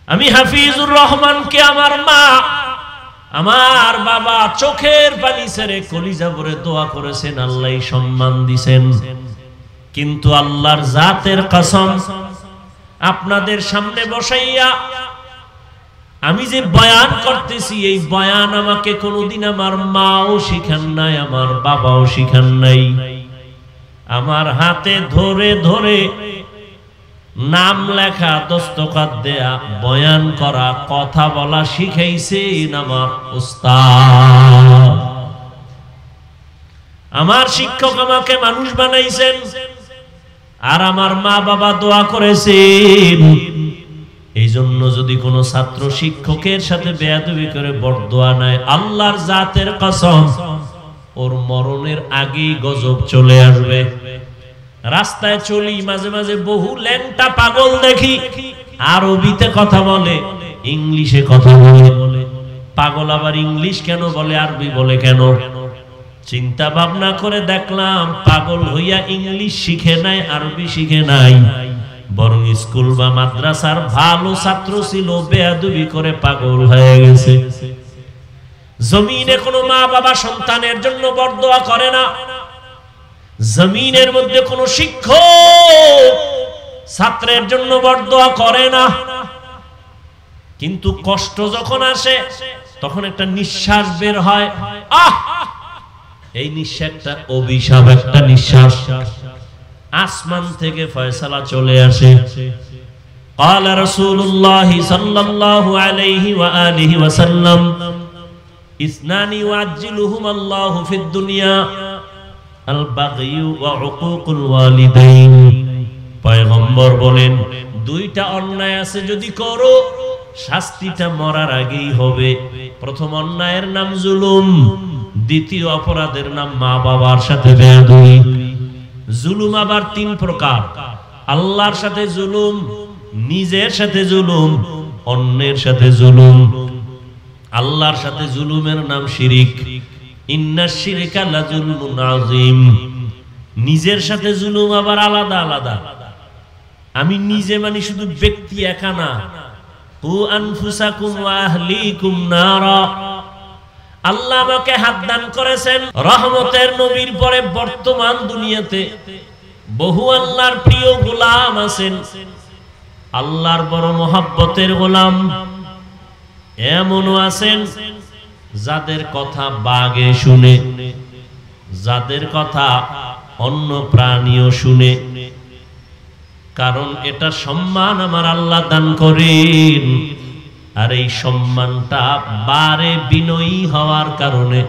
আমি হাফিজুর রহমানকে আমার মা আমার বাবা চোখের পানি ছেড়ে কলিজা ভরে দোয়া করেছেন, আল্লাহ সম্মান দিবেন। কিন্তু আল্লাহর জাতের কসম, আপনাদের সামনে বসাইয়া আমি যে বয়ান করতেছি, এই বয়ান আমাকে কোনোদিন আমার মাও শিখান নাই, আমার বাবাও শিখান নাই। আমার হাতে ধরে ধরে নাম লেখা, দস্তখত দেয়া, বয়ান করা, কথা বলা শিখাইছেন আমার উস্তাদ। আমার শিক্ষক আমাকে মানুষ বানাইছেন, আর আমার মা বাবা দোয়া করেছেন। এই জন্য যদি কোনো ছাত্র শিক্ষকের সাথে বেয়াদবি করে বরদোয়া নেয়, আল্লাহর জাতের কসম ওর মরণের আগেই গজব চলে আসবে। রাস্তায় চলি, মাঝে মাঝে বহু ল্যাংটা পাগল দেখি, আরবিতে কথা বলে, ইংলিশে কথা বলে। পাগল আবার ইংলিশ কেন বলে, আরবি বলে কেন? চিন্তা ভাবনা করে দেখলাম পাগল হইয়া ইংলিশ শিখে নাই, আরবি শিখে নাই, বরং স্কুল বা মাদ্রাসার ভালো ছাত্র ছিল, বেয়াদবি করে পাগল হয়ে গেছে। জমিনে কোনো মা বাবা সন্তানের জন্য বরদোয়া করে না, জমিনের মধ্যে কোনো শিক্ষক ছাত্রের জন্য বরদোয়া করে না। কিন্তু কষ্ট যখন আসে তখন একটা নিঃশ্বাস বের হয়, আহ, এই নিঃশ্বাসটা অভিশাপ, একটা নিঃশ্বাস। আসমান থেকে ফয়সালা চলে আসে। قال رسول الله صلى الله عليه وآله وسلم اثنان يعجلهما الله في الدنيا البغي وعقوق الوالدين। পয়গম্বর বলেন, দুইটা অন্যায় আছে যদি করো, শাস্তিটা মরার আগেই হবে। প্রথম অন্যায়ের নাম জুলুম, দ্বিতীয় অপরাধের নাম মা বাবার সাথে বেয়াদবি। জুলুম আবার তিন প্রকার: আল্লাহর সাথে জুলুম, নিজের সাথে জুলুম, অন্যের সাথে জুলুম। আল্লাহর সাথে জুলুমের নাম শিরিক, ইন্নাশ শিরকা লাযুলমুন আযীম। নিজের সাথে জুলুম আবার আলাদা আলাদা। আমি নিজে মানে শুধু ব্যক্তি একা না, কু আনফুসাকুম ওয়া আহলিকুম নারা। আল্লাহ আমাকে হাত দান করেছেন, রহমতের নবীর পরে বর্তমান দুনিয়াতে বহু আল্লাহর প্রিয় গোলাম আছেন, আল্লাহর বড় মহব্বতের গোলাম। এমনও আছেন যাদের কথা বাঘে শুনে, যাদের কথা অন্য প্রাণীও শুনে, কারণ এটা সম্মান আমার আল্লাহ দান করেন। আর এই সম্মানটা বারে বিনয়ী হওয়ার কারণে,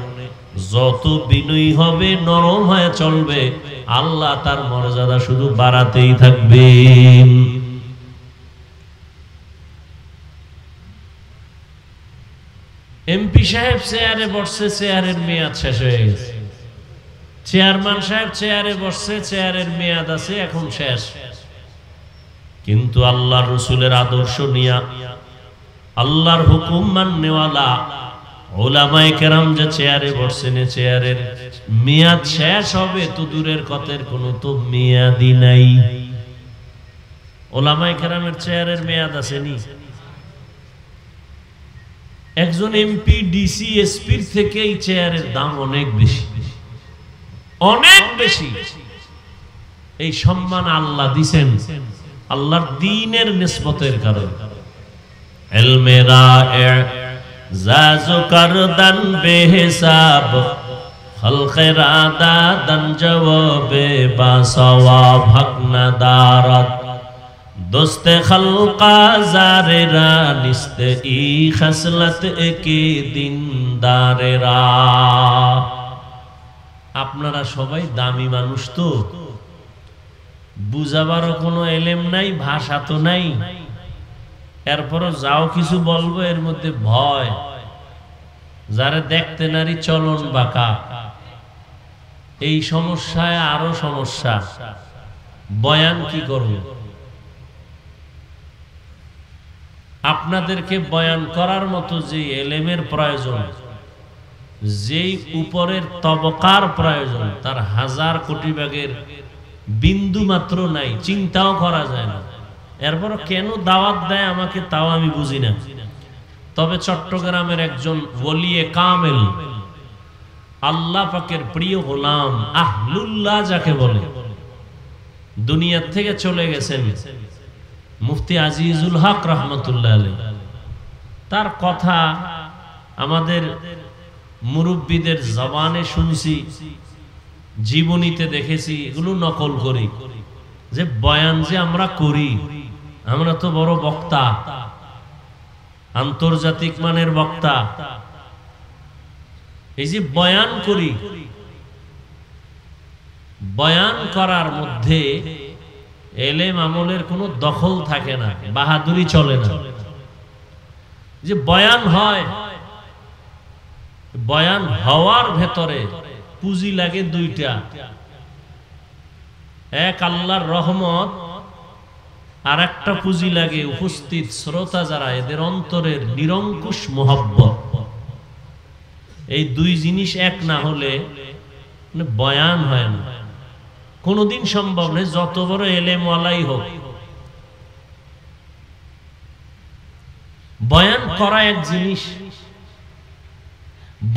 যত বিনয়ী হবে, নরম হয়ে চলবে, আল্লাহ তার মর্যাদা শুধু বাড়াতেই থাকবেন। এমপি সাহেব চেয়ারে বসছে, চেয়ারের মেয়াদ শেষ হয়ে গেছে। চেয়ারম্যান সাহেব চেয়ারে বসছে, চেয়ারের মেয়াদ আছে, এখন শেষ। কিন্তু আল্লাহর রাসূলের আদর্শ নিয়া, আল্লাহর হুকুম মাননেওয়ালা উলামায়ে কেরাম যে চেয়ারে বসছেন, চেয়ারের মেয়াদ শেষ হবে তো দূরের কথার কোনো তো মেয়াদই নাই। উলামায়ে কেরামের চেয়ারের মেয়াদ আসেনি। একজন এমপি, ডিসি, এসপির থেকে এই চেয়ারের দাম অনেক বেশি, অনেক বেশি। এই সম্মান আল্লাহ দিবেন আল্লাহর দ্বীনের নিসবতের কারণে। ইলমে রায়ে জাজু করদান বেহিসাব, খলকে রাদা দান জওয়াবে বাসওয়াব, হক নাদারত দোস্তে খলকা জারেরা, নিস্তে ই খসলত একে দিনদারেরা। আপনারা সবাই দামি মানুষ, তো বুঝাবারও কোনো এলেম নাই, ভাষা তো নাই, এরপরও যাও কিছু বলবো এর মধ্যে ভয়। যারা দেখতে নারী চলন বাঁকা, এই সমস্যায় আরো সমস্যা। বয়ান কি করব? আপনাদেরকে বয়ান করার মতো যে এলেমের প্রয়োজন, যেই উপরের তবকার প্রয়োজন, তার হাজার কোটি ভাগের বিন্দু মাত্র নাই, চিন্তাও করা যায় না। এরপর কেন দাওয়াত দেয় আমাকে তাও আমি বুঝি না। তবে চট্টগ্রামের একজন ওলিয়ে কামেল, আল্লাহ পাকের প্রিয় গোলাম, আহলুল্লাহ যাকে বলে, দুনিয়া থেকে চলে গেছেন মুফতি আজিজুল হক রহমতুল্লাহ আলাইহি। তার কথা আমাদের মুরব্বীদের জবানে শুনছি, জীবনীতে দেখেছি, এগুলো নকল করি। যে বয়ান যে আমরা করি, আমরা তো বড় বক্তা, আন্তর্জাতিক মানের বক্তা। এই যে বয়ান করি, বয়ান করার মধ্যে এলেম আমলের কোনো দখল থাকে না, বাহাদুরি চলে না। যে বয়ান হয়, বয়ান হওয়ার ভেতরে পুঁজি লাগে দুইটা। এক আল্লাহর রহমত, আর একটা পুঁজি লাগে উপস্থিত শ্রোতা যারা, এদের অন্তরের নিরঙ্কুশ মোহব্বত। এই দুই জিনিস এক না হলে বয়ান হয় না, কোনদিন সম্ভব নয়, যত বড় এলেমওয়ালাই হোক। বয়ান করা এক জিনিস,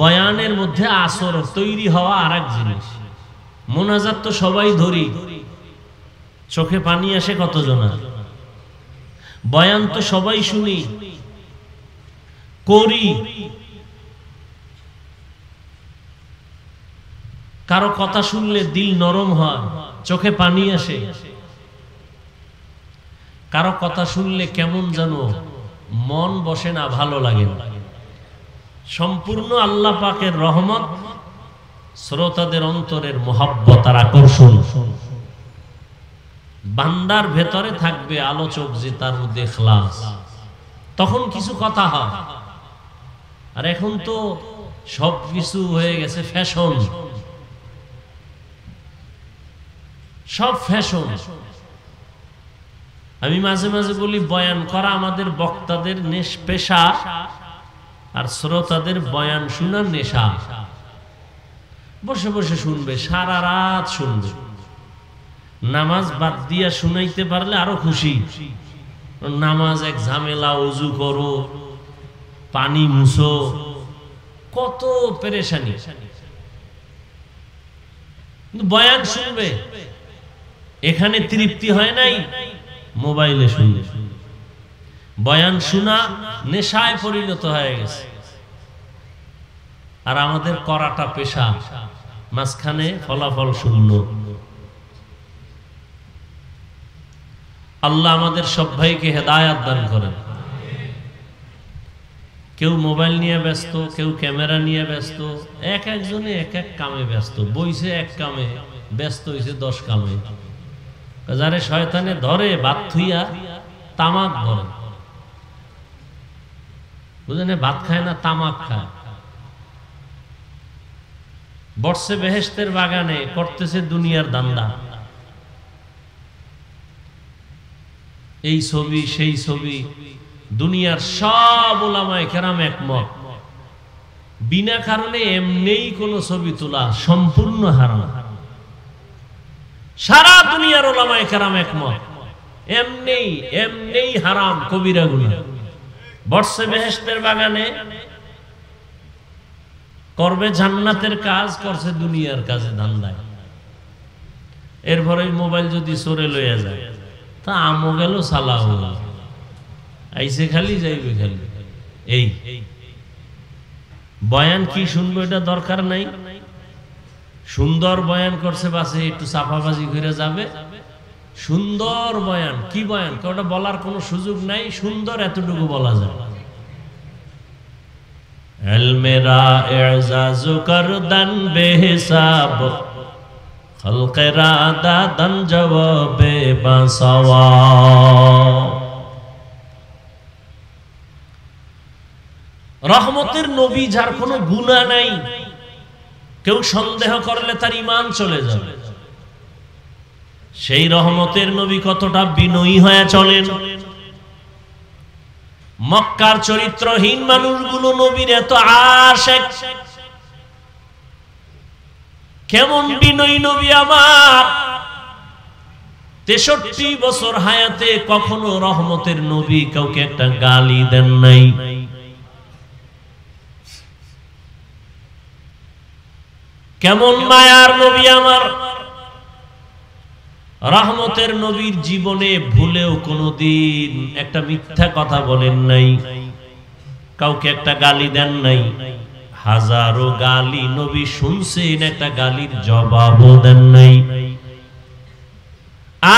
বয়ানের মধ্যে আসর তৈরি হওয়া আর এক জিনিস। মোনাজাত তো সবাই ধরি, চোখে পানি আসে কতজনা। বয়ান তো সবাই শুনি, করি। কারো কথা শুনলে দিল নরম হয়, চোখে পানি আসে। কারো কথা শুনলে কেমন যেন মন বসে না, ভালো লাগে না। সম্পূর্ণ আল্লাহ পাকের রহমত, শ্রোতাদের অন্তরের মোহাব্বত আর আকর্ষণ। বান্দার ভেতরে থাকবে আলোচক যে তার মধ্যে ইখলাস, তখন কিছু কথা হয়। আর এখন তো সবকিছু হয়ে গেছে ফ্যাশন, সব ফ্যাশন। আমি মাঝে মাঝে বলি, বয়ান করা আমাদের বক্তাদের পেশা, আর শ্রোতাদের বয়ান শোনার নেশা। বসে বসে শুনবে, সারা রাত শুনবে। নামাজ বাদ দিয়া শুনাইতে পারলে আরো খুশি। নামাজ এক ঝামেলা, ওযু করো, পানি মুছো, কত পেরেশানি। বয়ান শুনবে, এখানে তৃপ্তি হয় নাই, মোবাইলে শুনবে। বয়ান শোনা নেশায় পরিণত হয়ে গেছে। আর আমাদের করাটা পেশা, মাঝখানে ফলাফল শূন্য। আল্লাহ আমাদের সব ভাইকে হেদায়াত দান করেন। কেউ মোবাইল নিয়ে ব্যস্ত, কেউ ক্যামেরা নিয়ে ব্যস্ত, এক একজনে এক এক কামে ব্যস্ত। বইছে এক কামে, ব্যস্ত হইছে 10 কামে। যারে শয়তানে ধরে ভাত থুইয়া তামাক ধরে, বুঝলেন? ভাত খায় না, তামাক খায়। বর্ষে বেহেশতের বাগানে, করতেছে দুনিয়ার দান্দা। এই ছবি সেই ছবি, দুনিয়ার সব উলামায়ে কেরাম একমত, বিনা কারণে এমনিই কোন ছবি তোলা সম্পূর্ণ হারাম। সারা দুনিয়ার উলামায়ে কেরাম একমত, এমনিই হারাম, কবিরা গুনাহ। বর্ষে বেহেশতের বাগানে করবে জান্নাতের কাজ, করছে দুনিয়ার কাজে ধান্দায়। এরপরে মোবাইল যদি চোরে লইয়া যায়, তা আমও গেল, সালাও গেল, আইসে খালি যাইবে খালি। এই বয়ান কি শুনবো এটা দরকার নাই। সুন্দর বয়ান করছে, বাসে একটু চাপাবাজি করে যাবে। সুন্দর বয়ান, কি বয়ান ওটা বলার কোনো সুযোগ নাই, সুন্দর এতটুকু বলা যায়। ইলমেরা ইজাজু করদান বেহিসাব, খলকেরা দাদান জবাবে বাসাওয়া। রহমতের নবী, যার কোনো গুনাহ নাই, কেউ সন্দেহ করলে তার ঈমান চলে যাবে। সেই রহমতের নবী কতটা বিনয়ী হয়ে চলেন। মক্কার চরিত্রহীন মানুষগুলো নবীর এত আশিক। কেমন বিনয়ী নবী আমার! 63 বছর হায়াতে কখনো রহমতের নবী কাউকে একটা গালি দেন নাই। কেমন মায়ার নবী আমার! রহমতের নবীর জীবনে ভুলেও কোনোদিন একটা মিথ্যা কথা বলেন নাই, কাউকে একটা গালি দেন নাই। হাজারো গালি নবী শুনছেন, একটা গালির জবাবও দেন নাই।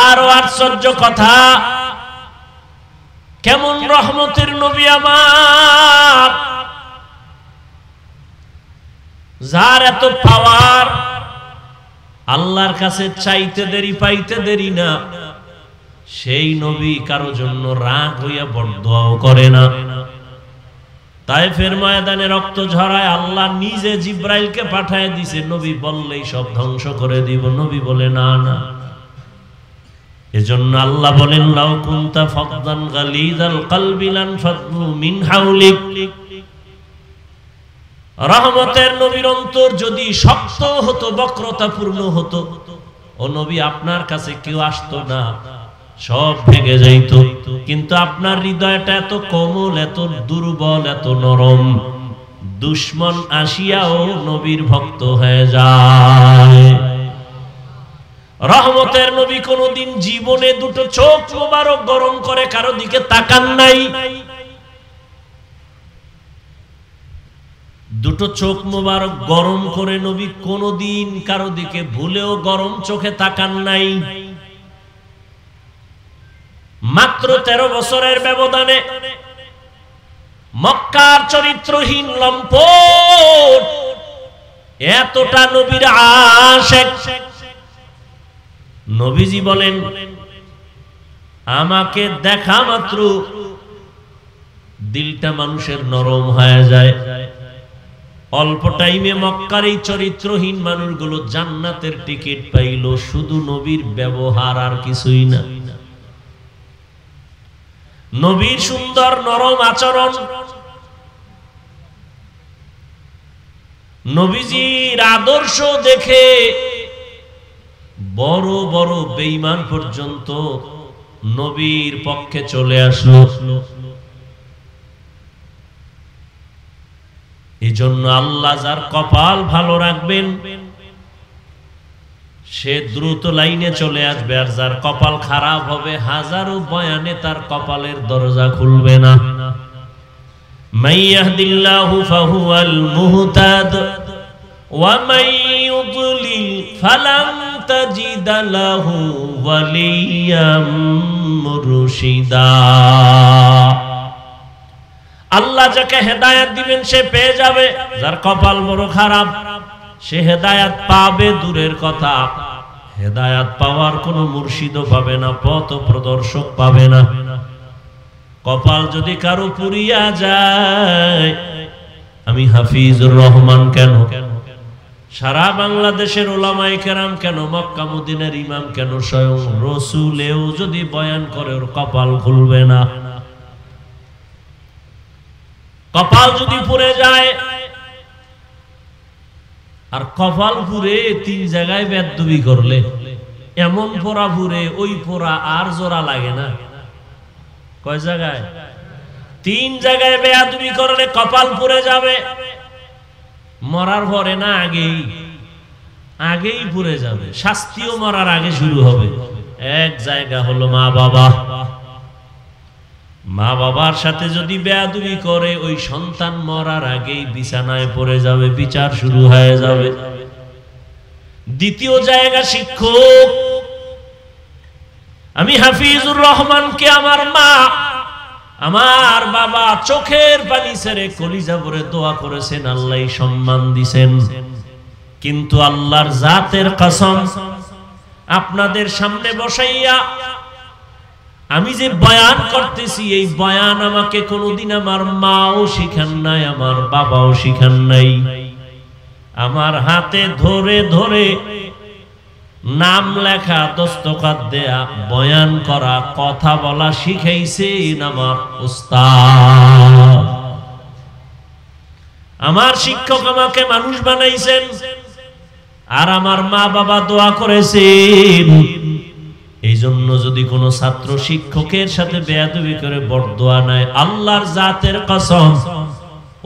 আরো আশ্চর্য কথা, কেমন রহমতের নবী আমার, যার এত পাওয়ার, আল্লাহর কাছে চাইতে দেরি পাইতে দেরি না। সেই নবী কারো জন্য রাগ হইয়া বরদোয়াও করে না। তায়েফের ময়দানে রক্ত ঝরায় আল্লাহ নিজে জিব্রাইলকে পাঠায় দিছে, নবী বললেই সব ধ্বংস করে দিব। নবী বলে না না। এজন্য আল্লাহ বলেন, লাউ কুনতা ফাদদান গালিযাল কলবি লানফাদু মিন হাওলিক। রহমতের নবীর অন্তর যদি শক্ত হতো, বক্রতাপূর্ণ হতো, ও নবী আপনার কাছে কেউ আসতো না, সব ভেঙে যাইত। কিন্তু আপনার হৃদয়টা এত কোমল, এত দুর্বল, এত নরম, দুশমন আসিয়াও নবীর ভক্ত হয়ে যায়। রহমতের নবী কোনদিন জীবনে দুটো চোখ মোবারক গরম করে কারো দিকে তাকান নাই। দুটো চোখ মোবারক গরম করে নবী কোনদিন কারো দিকে ভুলেও গরম চোখে তাকান নাই। মাত্র 13 বছরের ব্যবধানে মক্কার চরিত্রহীন লম্পট এতটা নবীর আশিক। নবীজি বলেন, আমাকে দেখা মাত্র দিলটা মানুষের নরম হয়ে যায়। অল্প টাইমে মক্কার এই চরিত্রহীন মানুষগুলো জান্নাতের টিকিট পাইল, শুধু নবীর ব্যবহার আর কিছুই না। নবীর সুন্দর নরম আচরণ, নবীজির আদর্শ দেখে বড় বড় বেঈমান পর্যন্ত নবীর পক্ষে চলে আসলো। এই জন্য আল্লাহ যার কপাল ভালো রাখবেন সে দ্রুত লাইনে চলে আসবে, আর যার কপাল খারাপ হবে হাজারো বয়ানে তার কপালের দরজা খুলবে না। মাইয়াহদিল্লাহু ফাহুয়াল মুহতাদ ওয়া মান ইউদ্লিল ফালান তাজিদ লাহু ওয়ালিয়াম মুরশিদা। আল্লাহ যাকে হেদায়েত দিবেন সে পেয়ে যাবে, যার কপাল বড় খারাপ সে হেদায়েত পাবে দূরের কথা, হেদায়েত পাওয়ার কোনো মুর্শিদও পাবে না, পথ প্রদর্শক পাবে না। কপাল যদি কারো পুরিয়া যায়, আমি হাফিজুর রহমান কেন, সারা বাংলাদেশের ওলামায়ে কেরাম কেন, মক্কা মদিনার ইমাম কেন, স্বয়ং রাসূলেও যদি বয়ান করে ওর কপাল খুলবে না। কপাল যদি পুড়ে যায়, আর কপাল পুড়ে 3 জায়গায় বেয়াদবি করলে এমন পোড়া পুড়ে, ওই পোড়া আর জোড়া লাগে না। কয় জায়গায়? 3 জায়গায় বেয়াদবি করলে কপাল পুড়ে যাবে। মরার পরে না, আগেই পুড়ে যাবে। শাস্তিও মরার আগে শুরু হবে। এক জায়গা হলো মা বাবা। মা বাবার সাথে যদি বেয়াদবি করে, ওই সন্তান মরার আগেই বিছানায় পড়ে যাবে, বিচার শুরু হয়ে যাবে। দ্বিতীয় জায়গা শিক্ষক। আমি হাফিজুর রহমানকে আমার মা আমার বাবা চোখের পানি ছেড়ে কলিজা ভরে দোয়া করেছেন, আল্লাহ সম্মান দিছেন। কিন্তু আল্লাহর জাতের কসম, আপনাদের সামনে বসাইয়া আমি যে বয়ান করতেছি, এই বয়ান আমাকে কোনোদিন আমার মাও শিখান নাই, আমার বাবাও শিখান নাই। আমার হাতে ধরে ধরে নাম লেখা, দস্তখত দেয়া, বয়ান করা, কথা বলা শিখাইছেন আমার উস্তাদ। আমার শিক্ষক আমাকে মানুষ বানাইছেন, আর আমার মা বাবা দোয়া করেছেন এই জন্য যদি কোনো ছাত্র শিক্ষকের সাথে বেয়াদবি করে বরদোয়া নেয়, আল্লাহর জাতের কসম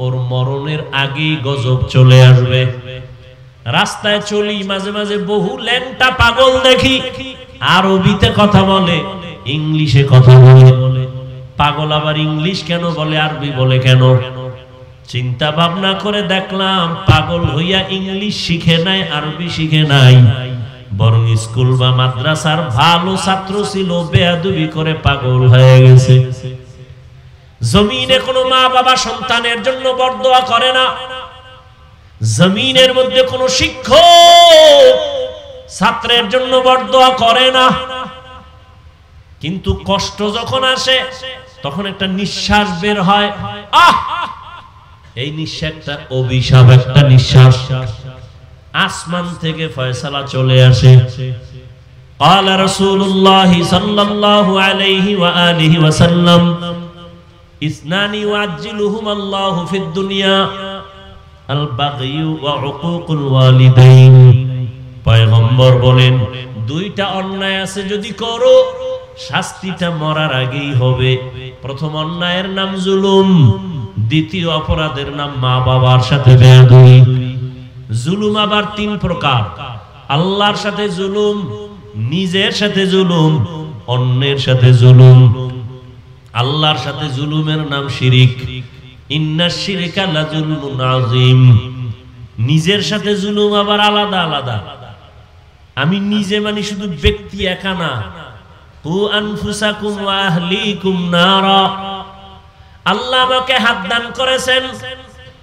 ওর মরণের আগেই গজব চলে আসবে। রাস্তায় চলি মাঝে মাঝে বহু ল্যাংটা পাগল দেখি, আরবিতে কথা বলে, ইংলিশে কথা বলে। পাগল আবার ইংলিশ কেন বলে, আরবি বলে কেন? চিন্তা ভাবনা করে দেখলাম পাগল হইয়া ইংলিশ শিখে নাই, আরবি শিখে নাই, বরং স্কুল বা মাদ্রাসার ভালো ছাত্র ছিল, বেয়াদবি করে পাগল হয়ে গেছে। জমিনে কোনো মা বাবা সন্তানের জন্য বরদোয়া করে না, জমিনের মধ্যে কোনো শিক্ষক ছাত্রের জন্য বরদোয়া করে না। কিন্তু কষ্ট যখন আসে তখন একটা নিঃশ্বাস বের হয়, আহ, এই নিঃশ্বাসটা অভিশাপ, একটা নিঃশ্বাস। আসমান থেকে ফয়সালা চলে আসে। قال رسول الله صلى الله عليه وآله وسلم اثنان يعجلهما الله في الدنيا البغي وعقوق الوالدين। পয়গম্বর বলেন, দুইটা অন্যায় আছে যদি করো শাস্তিটা মরার আগেই হবে। প্রথম অন্যায়ের নাম জুলুম, দ্বিতীয় অপরাধের নাম মা বাবার সাথে বেয়াদবি। জুলুম আবার তিন প্রকার, আল্লাহর সাথে জুলুম, নিজের সাথে জুলুম, অন্যের সাথে জুলুম। আল্লাহর সাথে জুলুমের নাম শিরিক, ইন্নাশ শিরকা লাযুলমুন আযীম। নিজের সাথে জুলুম আবার আলাদা আলাদা। আমি নিজে মানে শুধু ব্যক্তি একা না, কু আনফুসাকুম ওয়া আহলিকুম নারা। আল্লাহ আমাকে হাত দান করেছেন,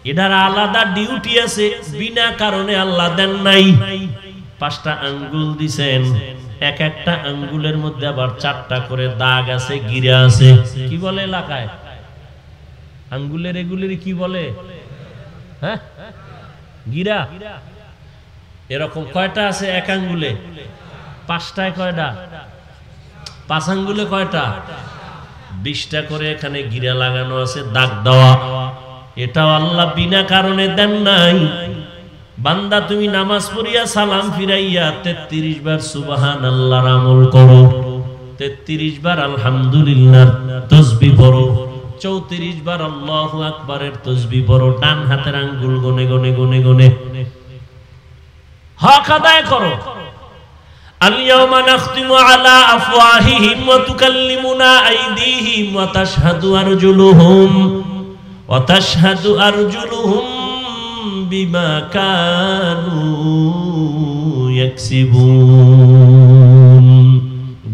এটার আলাদা ডিউটি আছে, বিনা কারণে আল্লাহ দেন নাই। 5টা আঙ্গুল দিছেন, এক একটা আঙ্গুলের মধ্যে আবার 4টা করে দাগ আছে, গিরা আছে। কি বলে এলাকায় আঙ্গুলের, এগুলের কি বলে? হ্যাঁ, গিরা। এরকম কয়টা আছে এক আঙ্গুলে? 5টায় কয়টা? 5 আঙ্গুলে কয়টা? 20টা করে এখানে গিরা লাগানো আছে, দাগ দেওয়া। এটাও আল্লাহ বিনা কারণে দেন নাই। বান্দা তুমি নামাজ পড়িয়া সালাম ফিরাইয়া 33 বার সুবহানাল্লাহর আমল করো, 33 বার আলহামদুলিল্লাহ তাসবিহ পড়ো, 34 বার আল্লাহু আকবারের তাসবিহ পড়ো, ডান হাতের আঙ্গুল গনে গনে গনে গনে হক আদায় করো। আল-ইয়াওমা নাখতিমু আলা আফওয়াহিহিম ওয়া তুকাল্লিমুনা আইদিহিম ওয়া তাশহাদু আরজুলুহুম ওয়া তাশহাদু আরজুলুহুম বিমা কানু ইয়াকসিবুন।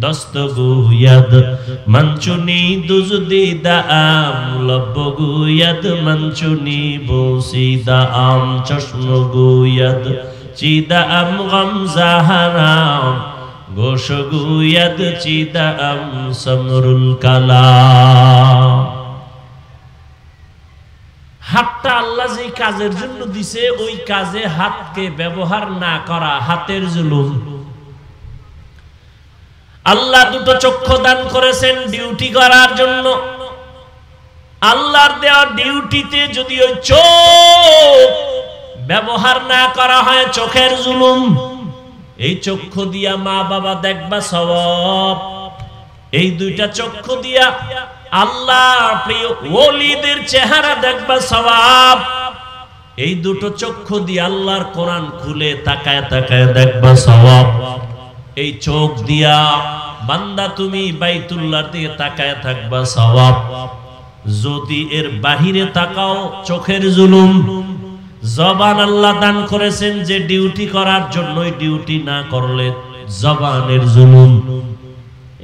দস্তগুয়াদ মঞ্চুনি দুজদিদাম, লব্বগুয়াদ মঞ্চুনি বসিদাম, চশমগুয়াদ চিদাম গামজাহারাম, গোশগুয়াদ চিদাম সমরুল কালাম। হাতটা আল্লাহ যে কাজের জন্য দিছে, ওই কাজে হাতকে ব্যবহার না করা হাতের জুলুম। আল্লাহ দুটো চক্ষু দান করেছেন ডিউটি করার জন্য। আল্লাহর দেওয়া ডিউটিতে যদি ওই চোখ ব্যবহার না করা হয়, চোখের জুলুম। এই চক্ষু দিয়া মা বাবা দেখবা সওয়াব, এই দুইটা চক্ষু দিয়া আল্লাহর প্রিয় ওলিদের চেহারা দেখবা সওয়াব, এই দুটো চক্ষু দিয়ে আল্লাহর কোরআন খুলে তাকায় তাকায় দেখবা সওয়াব। এই চোখ দিয়া বান্দা তুমি বাইতুল্লাহর দিকে তাকায় থাকবা সওয়াব। যদি এর বাহিরে তাকাও চোখের জুলুম। জবান আল্লাহ দান করেছেন যে ডিউটি করার জন্য, ডিউটি না করলে জবানের জুলুম।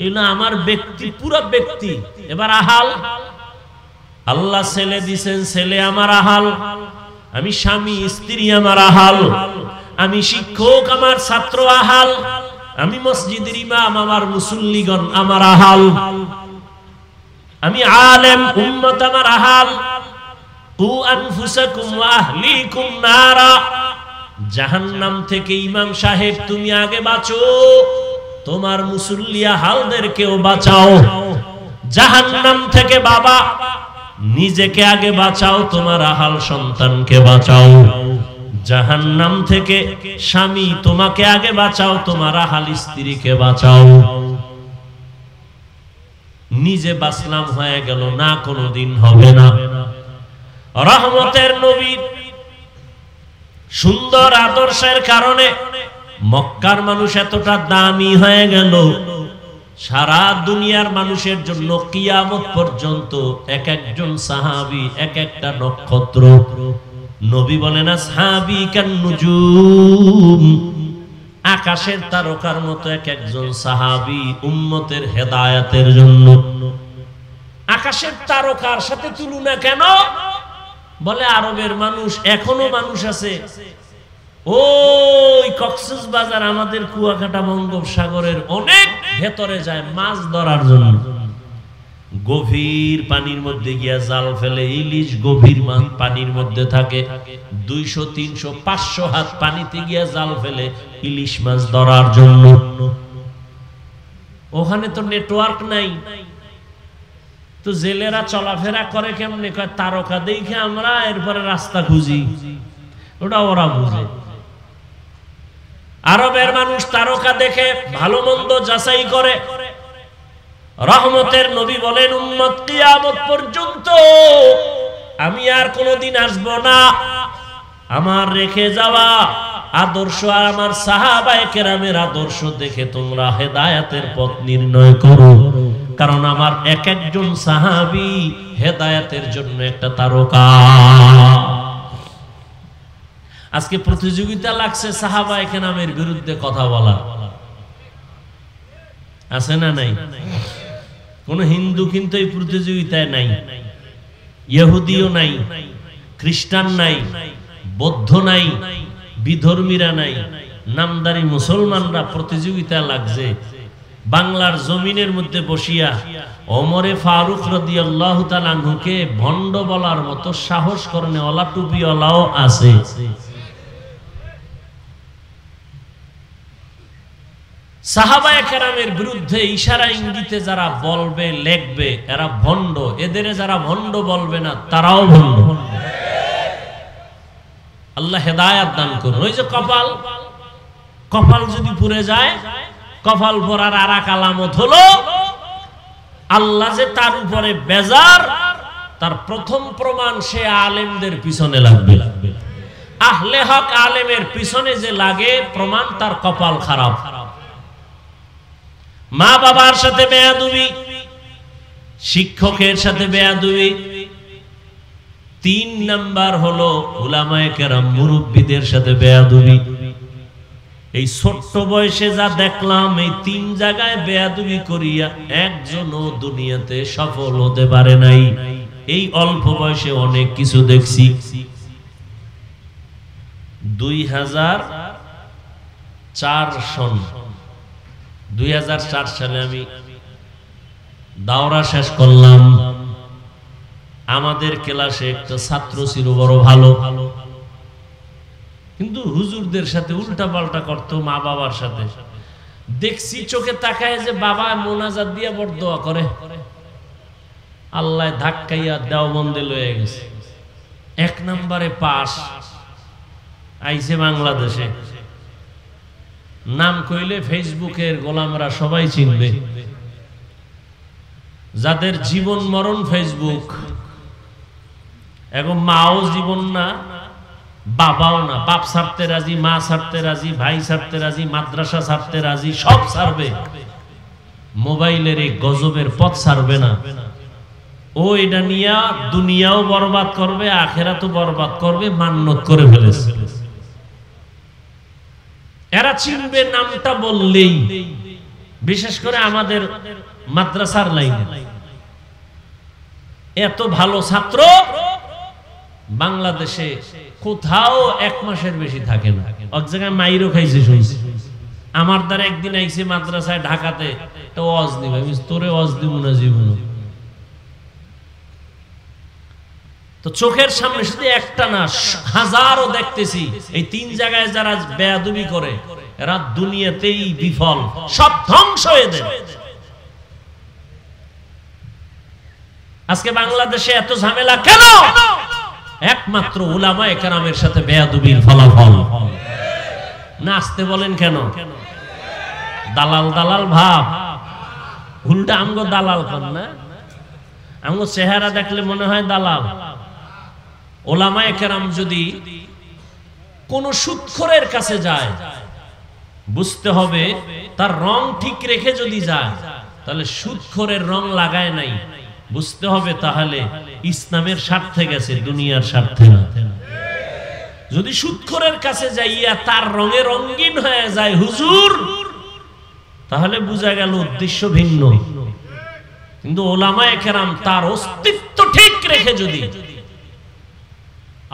এগুলো আমার ব্যক্তি, পুরো ব্যক্তি। এবার আহাল, আল্লাহ ছেলে দিছেন, ছেলে আমার আহাল। আমি স্বামী, স্ত্রী আমার আহাল। আমি শিক্ষক, আমার ছাত্র আহাল। আমি মসজিদের ইমাম, আমার মুসল্লিগণ আমার আহাল। আমি আলেম, উম্মত আমার আহাল। কু আনফুসাকুম ওয়া আহলিকুম নারা। জাহান্নাম থেকে ইমাম সাহেব তুমি আগে বাঁচো, তোমার মুসল্লিয়া হালদেরকেও বাঁচাও। জাহান্নাম থেকে বাবা নিজেকে আগে বাঁচাও, তোমার আহাল সন্তানকে বাঁচাও। জাহান্নাম থেকে স্বামী তোমাকে আগে বাঁচাও, তোমার আহাল স্ত্রীকে বাঁচাও। নিজে বাঁচলাম হয়ে গেল না, কোনোদিন হবে না। রহমতের নবী সুন্দর আদর্শের কারণে মক্কার মানুষ এতটা দামি হয়ে গেল, সারা দুনিয়ার মানুষের জন্য কিয়ামত পর্যন্ত এক একজন সাহাবী এক একটা নক্ষত্র। নবী বলেন আসহাবী কান নুজুম, আকাশের তারকার মতো এক একজন সাহাবী উম্মতের হেদায়েতের জন্য। আকাশের তারকার সাথে তুলনা কেন? বলে আরবের মানুষ, এখনো মানুষ আছে ওই কক্সবাজার আমাদের কুয়াকাটা বঙ্গোপসাগরের অনেক ভেতরে যায় মাছ ধরার জন্য। গভীর পানির মধ্যে গিয়া জাল ফেলে, ইলিশ গভীর পানির মধ্যে থাকে, 200, 300, 500 হাত পানিতে গিয়া জাল ফেলে ইলিশ মাছ ধরার জন্য। ওখানে তো নেটওয়ার্ক নাই, তো জেলেরা চলাফেরা করে কেমনে? কয় তারকা দেখে আমরা এরপরে রাস্তা খুঁজি, ওটা ওরা বুঝে। আরবের মানুষ তারকা দেখে ভালো মন্দ যাচাই করে। রহমতের নবী বলেন উম্মত কিয়ামত পর্যন্ত আমি আর কোনোদিন আসবো না, আমার রেখে যাওয়া আদর্শ আর আমার সাহাবায়ে কেরামের আদর্শ দেখে তোমরা হেদায়েতের পথ নির্ণয় করো, কারণ আমার এক একজন সাহাবী হেদায়েতের জন্য একটা তারকা। আজকে প্রতিযোগিতা লাগছে সাহাবায়ে কেরামের বিরুদ্ধে কথা বলা, আছে না নাই? কোন হিন্দু কিন্তু এই প্রতিযোগিতায় নাই, ইহুদিও নাই, খ্রিস্টান নাই, বৌদ্ধ নাই, বিধর্মীরা নাই, নামদারি মুসলমানরা প্রতিযোগিতা লাগছে। বাংলার জমিনের মধ্যে বসিয়া ওমরে ফারুক রাদিয়াল্লাহু তাআলা আনহুকে ভণ্ড বলার মতো সাহস করনে ওলা টুপিওয়ালাও আছে। সাহাবায়ে কেরামের বিরুদ্ধে ইশারা ইঙ্গিতে যারা বলবে লেখবে এরা ভণ্ড, এদের যারা ভণ্ড বলবে না তারাও ভণ্ড। আল্লাহ হেদায়েত দান করুন। ওই যে কপাল, কপাল যদি পুড়ে যায়, কপাল পরার আরেক আলামত হলো আল্লাহ যে তার উপরে বেজার, তার প্রথম প্রমাণ সে আলেমদের পিছনে লাগবে। আহলে হক আলেমের পিছনে যে লাগে প্রমাণ তার কপাল খারাপ। মা বাবার সাথে বেয়াদবি, শিক্ষকের সাথে বেয়াদবি, 3 নাম্বার হলো উলামায়ে কেরাম মুরব্বিদের সাথে বেয়াদবি। এই ছোট্ট বয়সে যা দেখলাম এই 3 জায়গায় বেয়াদবি করিয়া একজনও দুনিয়াতে সফল হতে পারে নাই। এই অল্প বয়সে অনেক কিছু দেখছি। 2004 সালে আমি দাওরা শেষ করলাম। আমাদের ক্লাসে একটা ছাত্র ছিল বড় ভালো, কিন্তু হুজুরদের সাথে উল্টা পাল্টা করতো, মা বাবার সাথে। দেখছি চোখে তাকায় যে বাবা মোনাজাত দিয়া বড় দোয়া করে, আল্লাহ ধাক্কাইয়া দেওবন্দে লয়ে গেছে। 1 নম্বরে পাস, আইছে বাংলাদেশে। নাম কইলে ফেসবুকের গোলামরা সবাই চিনবে, যাদের জীবন মরণ ফেসবুক। এখন মাও জীবন না, বাবাও না, বাপ ছাড়তে রাজি, মা ছাড়তে রাজি, ভাই ছাড়তে রাজি, মাদ্রাসা ছাড়তে রাজি, সব ছাড়বে, মোবাইলের এই গজবের পথ ছাড়বে না। ও এটা নিয়ে দুনিয়াও বরবাদ করবে, আখিরাতও বরবাদ করবে, মান্নত করে ফেলেছে। এরা চিনবে নামটা বললেই, বিশেষ করে আমাদের মাদ্রাসার লাইনে। এত ভালো ছাত্র বাংলাদেশে কোথাও 1 মাসের বেশি থাকে না। এক জায়গায় মাইরও খাইছে শুনছি। আমার দ্বারা একদিন আইছে মাদ্রাসায় ঢাকাতে, তো ওয়াজ দিবে, আমি তোরে ওয়াজ দিব না জীবন। তো চোখের সামনে শুধু একটা না, হাজারও দেখতেছি। এই 3 জায়গায় যারা বেয়াদবি করে এরা দুনিয়াতেই বিফল, সব ধ্বংস হয়ে যায়। আজকে বাংলাদেশে এত ঝামেলা কেন? একমাত্র উলামায়ে কেরামের সাথে বেয়াদবির ফলাফল। নাচতে বলেন কেন? দালাল দালাল ভাব, উল্টা আমগো দালাল কন না, আমগো চেহারা দেখলে মনে হয় দালাল। উলামায়ে কেরাম যদি কোন সুদখোরের কাছে যায়, বুঝতে হবে তার রং ঠিক রেখে যদি যায়, তাহলে সুদখোরের রং লাগায় নাই, বুঝতে হবে তাহলে ইসলামের স্বার্থে গেছে, দুনিয়ার স্বার্থে না। যদি সুদখোরের কাছে যাইয়া তার রঙে রঙিন হয়ে যায় হুজুর, তাহলে বোঝা গেল উদ্দেশ্য ভিন্ন। কিন্তু উলামায়ে কেরাম তার অস্তিত্ব ঠিক রেখে যদি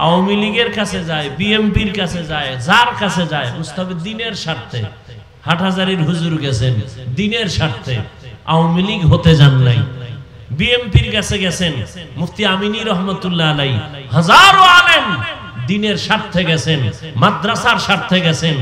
আওয়ামী লীগের কাছে যায়, বিএনপির কাছে যায়, যার কাছে যায়, বুঝতে হবে দিনের স্বার্থে। হাটহাজারীর হুজুর গেছেন দিনের স্বার্থে, আওয়ামী লীগ হতে যান নাই। বিএনপির কাছে গেছেন মুফতি আমিনী রহমতুল্লাহ আলাইহি, হাজারো আলেম দিনের স্বার্থে গেছেন, মাদ্রাসার স্বার্থে গেছেন।